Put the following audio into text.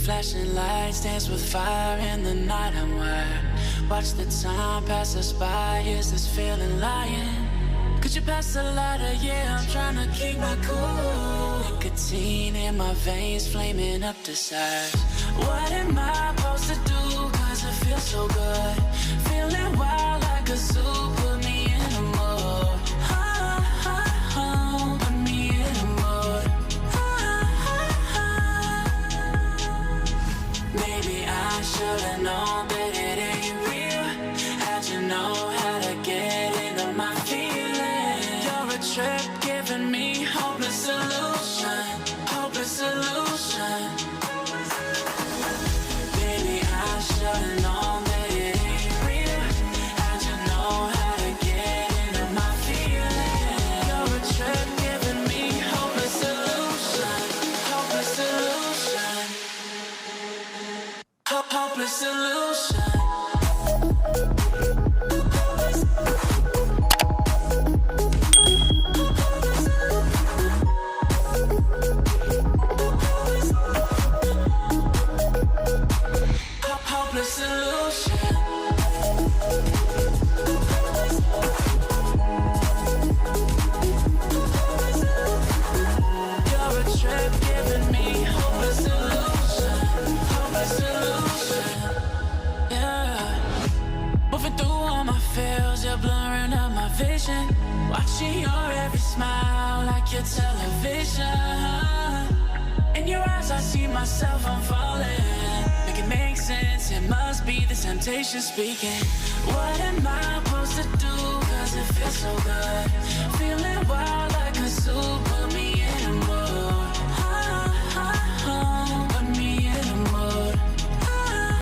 Flashing lights dance with fire in the night. I'm wired. Watch the time pass us by. Is this feeling lying? Could you pass the lighter? Yeah, I'm trying to keep my cool. Nicotine in my veins, flaming up desire. What am I supposed to do? Cause it feels so good. Feeling wild like a zoo. Put me in a mood. Put me in a mood. Maybe I should've known that it ain't real. How'd you know how to get into my feelings? You're a trip giving me hopeless solution. Hopeless solution. Baby, I should've known that it ain't real. How'd you know how to get into my feelings? You're a trip giving me hopeless solution. Hopeless solution. Hopeless solution. Hopeless solution. You're a trip giving me hopeless solution. Hopeless solution. Yeah. Moving through all my feels, you're blurring up my vision. Watching your every smile like your television. In your eyes I see myself, I'm falling. Make it make sense, it must be the temptation speaking. What am I supposed to do? Cause it feels so good. Feeling wild like a zoo. Put me